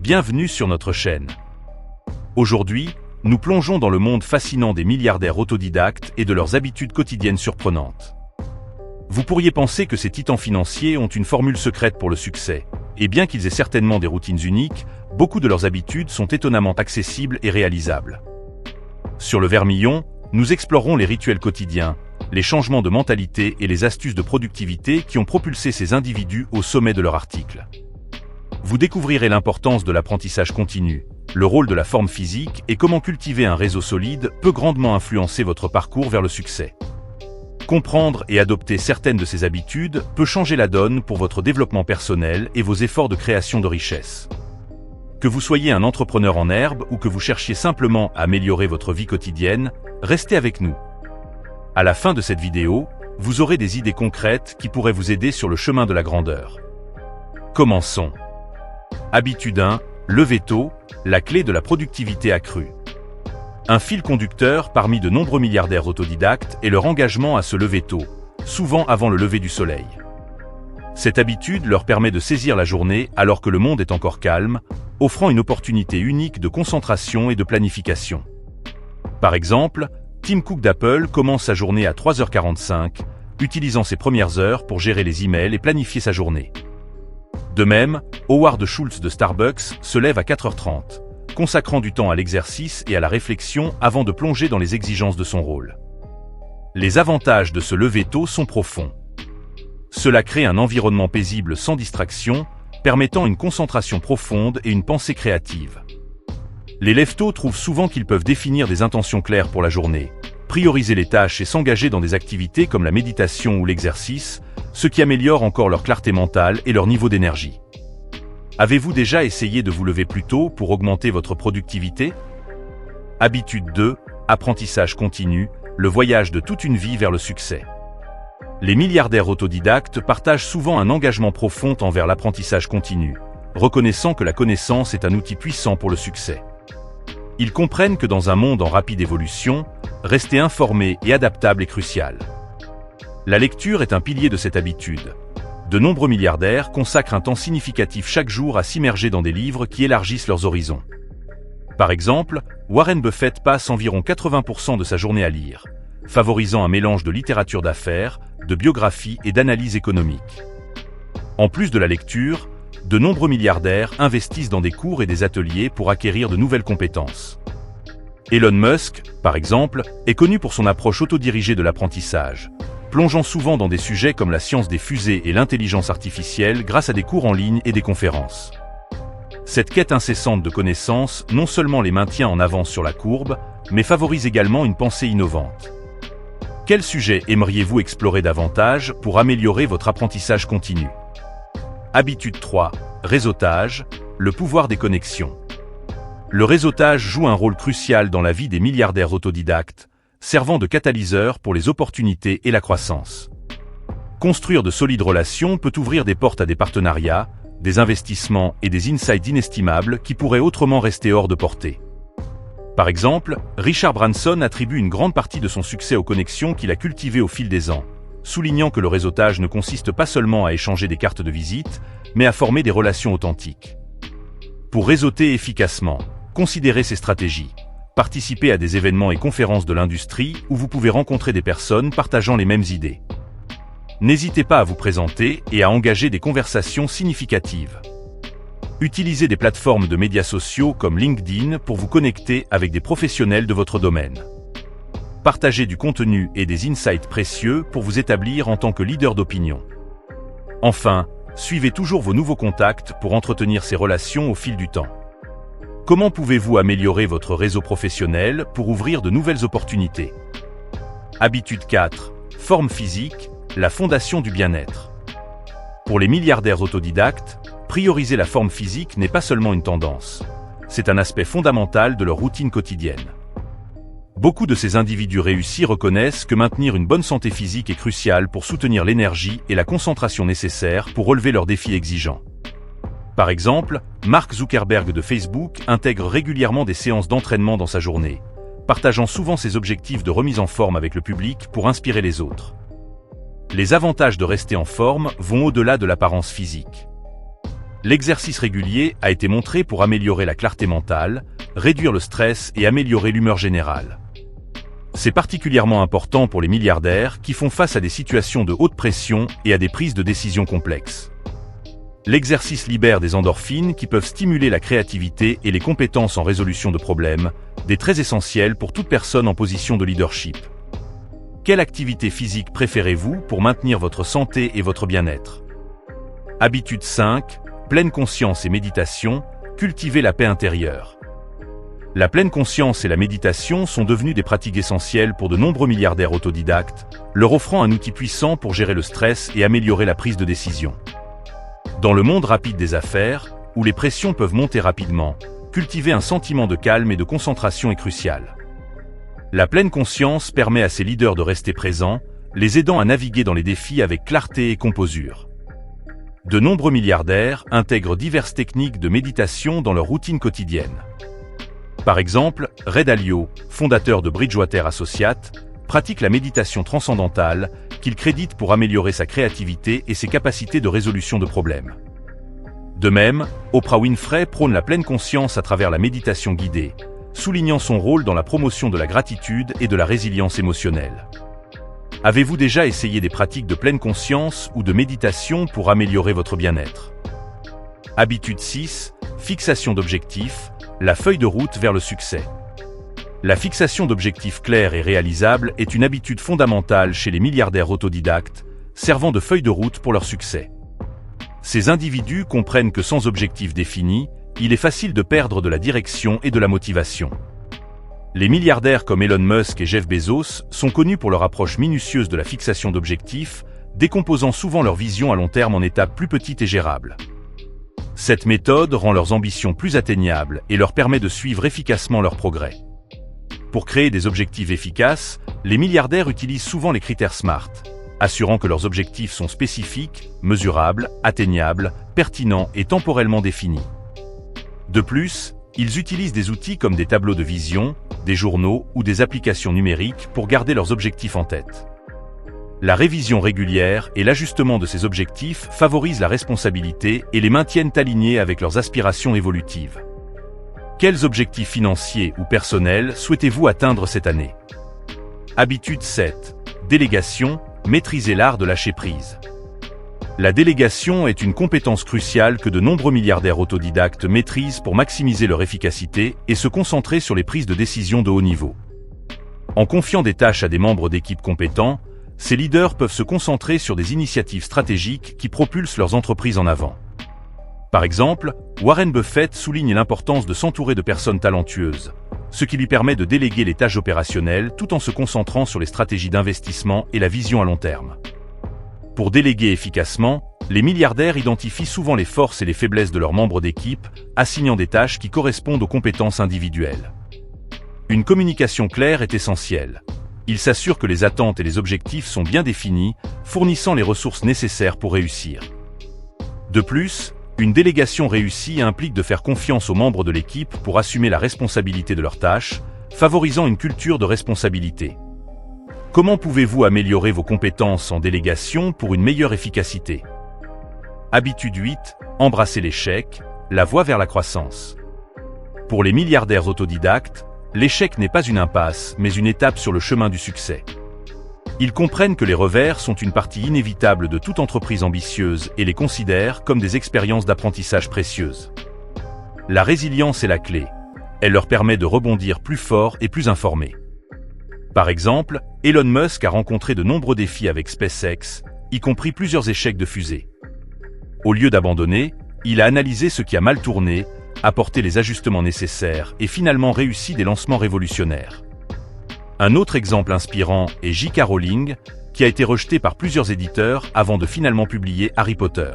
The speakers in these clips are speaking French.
Bienvenue sur notre chaîne. Aujourd'hui, nous plongeons dans le monde fascinant des milliardaires autodidactes et de leurs habitudes quotidiennes surprenantes. Vous pourriez penser que ces titans financiers ont une formule secrète pour le succès, et bien qu'ils aient certainement des routines uniques, beaucoup de leurs habitudes sont étonnamment accessibles et réalisables. Sur le Vermillon, nous explorerons les rituels quotidiens, les changements de mentalité et les astuces de productivité qui ont propulsé ces individus au sommet de leur article. Vous découvrirez l'importance de l'apprentissage continu, le rôle de la forme physique et comment cultiver un réseau solide peut grandement influencer votre parcours vers le succès. Comprendre et adopter certaines de ces habitudes peut changer la donne pour votre développement personnel et vos efforts de création de richesse. Que vous soyez un entrepreneur en herbe ou que vous cherchiez simplement à améliorer votre vie quotidienne, restez avec nous. À la fin de cette vidéo, vous aurez des idées concrètes qui pourraient vous aider sur le chemin de la grandeur. Commençons. Habitude 1, lever tôt, la clé de la productivité accrue. Un fil conducteur parmi de nombreux milliardaires autodidactes est leur engagement à se lever tôt, souvent avant le lever du soleil. Cette habitude leur permet de saisir la journée alors que le monde est encore calme, offrant une opportunité unique de concentration et de planification. Par exemple, Tim Cook d'Apple commence sa journée à 3h45, utilisant ses premières heures pour gérer les emails et planifier sa journée. De même, Howard Schultz de Starbucks se lève à 4h30, consacrant du temps à l'exercice et à la réflexion avant de plonger dans les exigences de son rôle. Les avantages de se lever tôt sont profonds. Cela crée un environnement paisible sans distraction, permettant une concentration profonde et une pensée créative. Les lève-tôt trouvent souvent qu'ils peuvent définir des intentions claires pour la journée, prioriser les tâches et s'engager dans des activités comme la méditation ou l'exercice, ce qui améliore encore leur clarté mentale et leur niveau d'énergie. Avez-vous déjà essayé de vous lever plus tôt pour augmenter votre productivité? Habitude 2, apprentissage continu, le voyage de toute une vie vers le succès. Les milliardaires autodidactes partagent souvent un engagement profond envers l'apprentissage continu, reconnaissant que la connaissance est un outil puissant pour le succès. Ils comprennent que dans un monde en rapide évolution, rester informé et adaptable est crucial. La lecture est un pilier de cette habitude. De nombreux milliardaires consacrent un temps significatif chaque jour à s'immerger dans des livres qui élargissent leurs horizons. Par exemple, Warren Buffett passe environ 80% de sa journée à lire, favorisant un mélange de littérature d'affaires, de biographie et d'analyse économique. En plus de la lecture, de nombreux milliardaires investissent dans des cours et des ateliers pour acquérir de nouvelles compétences. Elon Musk, par exemple, est connu pour son approche autodirigée de l'apprentissage, plongeant souvent dans des sujets comme la science des fusées et l'intelligence artificielle grâce à des cours en ligne et des conférences. Cette quête incessante de connaissances non seulement les maintient en avance sur la courbe, mais favorise également une pensée innovante. Quel sujet aimeriez-vous explorer davantage pour améliorer votre apprentissage continu? Habitude 3, réseautage, le pouvoir des connexions. Le réseautage joue un rôle crucial dans la vie des milliardaires autodidactes, servant de catalyseur pour les opportunités et la croissance. Construire de solides relations peut ouvrir des portes à des partenariats, des investissements et des insights inestimables qui pourraient autrement rester hors de portée. Par exemple, Richard Branson attribue une grande partie de son succès aux connexions qu'il a cultivées au fil des ans, soulignant que le réseautage ne consiste pas seulement à échanger des cartes de visite, mais à former des relations authentiques. Pour réseauter efficacement, considérez ces stratégies. Participez à des événements et conférences de l'industrie où vous pouvez rencontrer des personnes partageant les mêmes idées. N'hésitez pas à vous présenter et à engager des conversations significatives. Utilisez des plateformes de médias sociaux comme LinkedIn pour vous connecter avec des professionnels de votre domaine. Partagez du contenu et des insights précieux pour vous établir en tant que leader d'opinion. Enfin, suivez toujours vos nouveaux contacts pour entretenir ces relations au fil du temps. Comment pouvez-vous améliorer votre réseau professionnel pour ouvrir de nouvelles opportunités? Habitude 4, forme physique, la fondation du bien-être. Pour les milliardaires autodidactes, prioriser la forme physique n'est pas seulement une tendance, c'est un aspect fondamental de leur routine quotidienne. Beaucoup de ces individus réussis reconnaissent que maintenir une bonne santé physique est crucial pour soutenir l'énergie et la concentration nécessaires pour relever leurs défis exigeants. Par exemple, Mark Zuckerberg de Facebook intègre régulièrement des séances d'entraînement dans sa journée, partageant souvent ses objectifs de remise en forme avec le public pour inspirer les autres. Les avantages de rester en forme vont au-delà de l'apparence physique. L'exercice régulier a été montré pour améliorer la clarté mentale, réduire le stress et améliorer l'humeur générale. C'est particulièrement important pour les milliardaires qui font face à des situations de haute pression et à des prises de décisions complexes. L'exercice libère des endorphines qui peuvent stimuler la créativité et les compétences en résolution de problèmes, des traits essentiels pour toute personne en position de leadership. Quelle activité physique préférez-vous pour maintenir votre santé et votre bien-être? Habitude 5, pleine conscience et méditation, cultiver la paix intérieure. La pleine conscience et la méditation sont devenues des pratiques essentielles pour de nombreux milliardaires autodidactes, leur offrant un outil puissant pour gérer le stress et améliorer la prise de décision. Dans le monde rapide des affaires, où les pressions peuvent monter rapidement, cultiver un sentiment de calme et de concentration est crucial. La pleine conscience permet à ces leaders de rester présents, les aidant à naviguer dans les défis avec clarté et composure. De nombreux milliardaires intègrent diverses techniques de méditation dans leur routine quotidienne. Par exemple, Ray Dalio, fondateur de Bridgewater Associates, pratique la méditation transcendantale, qu'il crédite pour améliorer sa créativité et ses capacités de résolution de problèmes. De même, Oprah Winfrey prône la pleine conscience à travers la méditation guidée, soulignant son rôle dans la promotion de la gratitude et de la résilience émotionnelle. Avez-vous déjà essayé des pratiques de pleine conscience ou de méditation pour améliorer votre bien-être? Habitude 6, fixation d'objectifs, la feuille de route vers le succès. La fixation d'objectifs clairs et réalisables est une habitude fondamentale chez les milliardaires autodidactes, servant de feuille de route pour leur succès. Ces individus comprennent que sans objectifs définis, il est facile de perdre de la direction et de la motivation. Les milliardaires comme Elon Musk et Jeff Bezos sont connus pour leur approche minutieuse de la fixation d'objectifs, décomposant souvent leur vision à long terme en étapes plus petites et gérables. Cette méthode rend leurs ambitions plus atteignables et leur permet de suivre efficacement leur progrès. Pour créer des objectifs efficaces, les milliardaires utilisent souvent les critères SMART, assurant que leurs objectifs sont spécifiques, mesurables, atteignables, pertinents et temporellement définis. De plus, ils utilisent des outils comme des tableaux de vision, des journaux ou des applications numériques pour garder leurs objectifs en tête. La révision régulière et l'ajustement de ces objectifs favorisent la responsabilité et les maintiennent alignés avec leurs aspirations évolutives. Quels objectifs financiers ou personnels souhaitez-vous atteindre cette année? Habitude 7. Délégation, maîtriser l'art de lâcher prise. La délégation est une compétence cruciale que de nombreux milliardaires autodidactes maîtrisent pour maximiser leur efficacité et se concentrer sur les prises de décision de haut niveau. En confiant des tâches à des membres d'équipes compétents, ces leaders peuvent se concentrer sur des initiatives stratégiques qui propulsent leurs entreprises en avant. Par exemple, Warren Buffett souligne l'importance de s'entourer de personnes talentueuses, ce qui lui permet de déléguer les tâches opérationnelles tout en se concentrant sur les stratégies d'investissement et la vision à long terme. Pour déléguer efficacement, les milliardaires identifient souvent les forces et les faiblesses de leurs membres d'équipe, assignant des tâches qui correspondent aux compétences individuelles. Une communication claire est essentielle. Ils s'assurent que les attentes et les objectifs sont bien définis, fournissant les ressources nécessaires pour réussir. De plus, une délégation réussie implique de faire confiance aux membres de l'équipe pour assumer la responsabilité de leurs tâches, favorisant une culture de responsabilité. Comment pouvez-vous améliorer vos compétences en délégation pour une meilleure efficacité? Habitude 8, embrasser l'échec, la voie vers la croissance. Pour les milliardaires autodidactes, l'échec n'est pas une impasse, mais une étape sur le chemin du succès. Ils comprennent que les revers sont une partie inévitable de toute entreprise ambitieuse et les considèrent comme des expériences d'apprentissage précieuses. La résilience est la clé. Elle leur permet de rebondir plus fort et plus informés. Par exemple, Elon Musk a rencontré de nombreux défis avec SpaceX, y compris plusieurs échecs de fusée. Au lieu d'abandonner, il a analysé ce qui a mal tourné, apporté les ajustements nécessaires et finalement réussi des lancements révolutionnaires. Un autre exemple inspirant est J.K. Rowling, qui a été rejeté par plusieurs éditeurs avant de finalement publier Harry Potter.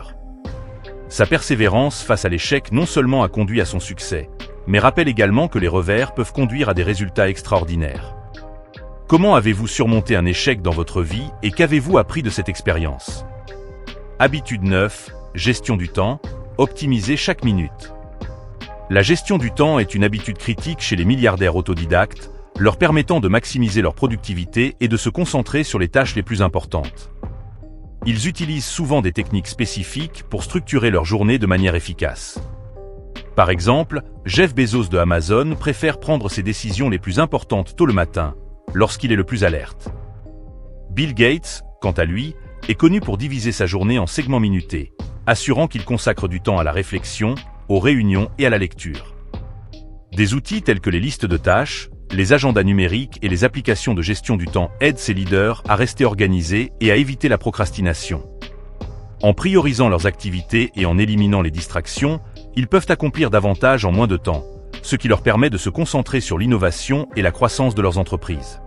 Sa persévérance face à l'échec non seulement a conduit à son succès, mais rappelle également que les revers peuvent conduire à des résultats extraordinaires. Comment avez-vous surmonté un échec dans votre vie et qu'avez-vous appris de cette expérience? Habitude 9, gestion du temps, optimiser chaque minute. La gestion du temps est une habitude critique chez les milliardaires autodidactes, leur permettant de maximiser leur productivité et de se concentrer sur les tâches les plus importantes. Ils utilisent souvent des techniques spécifiques pour structurer leur journée de manière efficace. Par exemple, Jeff Bezos de Amazon préfère prendre ses décisions les plus importantes tôt le matin, lorsqu'il est le plus alerte. Bill Gates, quant à lui, est connu pour diviser sa journée en segments minutés, assurant qu'il consacre du temps à la réflexion, aux réunions et à la lecture. Des outils tels que les listes de tâches, les agendas numériques et les applications de gestion du temps aident ces leaders à rester organisés et à éviter la procrastination. En priorisant leurs activités et en éliminant les distractions, ils peuvent accomplir davantage en moins de temps, ce qui leur permet de se concentrer sur l'innovation et la croissance de leurs entreprises.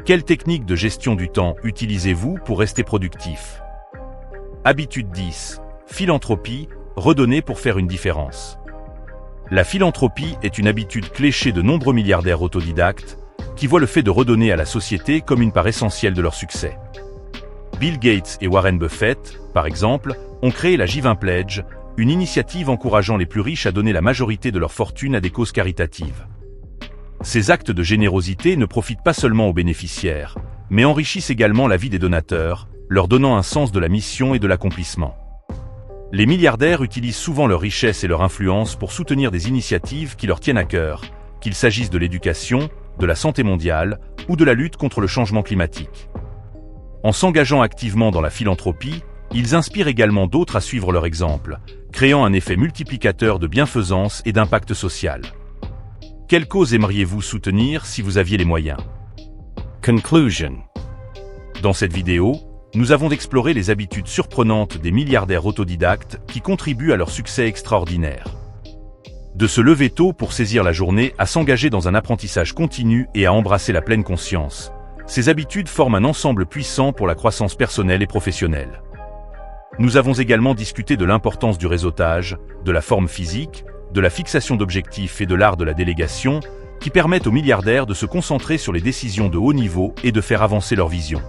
Quelle technique de gestion du temps utilisez-vous pour rester productif? Habitude 10. Philanthropie, redonner pour faire une différence. La philanthropie est une habitude clé chez de nombreux milliardaires autodidactes qui voient le fait de redonner à la société comme une part essentielle de leur succès. Bill Gates et Warren Buffett, par exemple, ont créé la J20 Pledge, une initiative encourageant les plus riches à donner la majorité de leur fortune à des causes caritatives. Ces actes de générosité ne profitent pas seulement aux bénéficiaires, mais enrichissent également la vie des donateurs, leur donnant un sens de la mission et de l'accomplissement. Les milliardaires utilisent souvent leur richesse et leur influence pour soutenir des initiatives qui leur tiennent à cœur, qu'il s'agisse de l'éducation, de la santé mondiale ou de la lutte contre le changement climatique. En s'engageant activement dans la philanthropie, ils inspirent également d'autres à suivre leur exemple, créant un effet multiplicateur de bienfaisance et d'impact social. Quelle cause aimeriez-vous soutenir si vous aviez les moyens? Conclusion. Dans cette vidéo, nous avons exploré les habitudes surprenantes des milliardaires autodidactes qui contribuent à leur succès extraordinaire. De se lever tôt pour saisir la journée à s'engager dans un apprentissage continu et à embrasser la pleine conscience, ces habitudes forment un ensemble puissant pour la croissance personnelle et professionnelle. Nous avons également discuté de l'importance du réseautage, de la forme physique, de la fixation d'objectifs et de l'art de la délégation, qui permettent aux milliardaires de se concentrer sur les décisions de haut niveau et de faire avancer leur vision.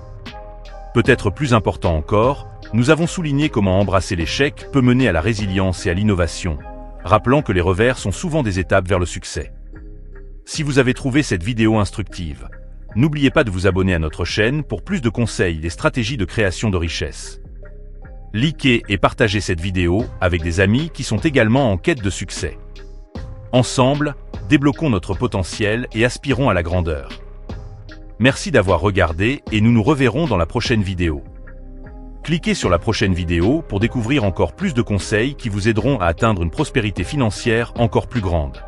Peut-être plus important encore, nous avons souligné comment embrasser l'échec peut mener à la résilience et à l'innovation, rappelant que les revers sont souvent des étapes vers le succès. Si vous avez trouvé cette vidéo instructive, n'oubliez pas de vous abonner à notre chaîne pour plus de conseils et stratégies de création de richesse. Likez et partagez cette vidéo avec des amis qui sont également en quête de succès. Ensemble, débloquons notre potentiel et aspirons à la grandeur. Merci d'avoir regardé et nous nous reverrons dans la prochaine vidéo. Cliquez sur la prochaine vidéo pour découvrir encore plus de conseils qui vous aideront à atteindre une prospérité financière encore plus grande.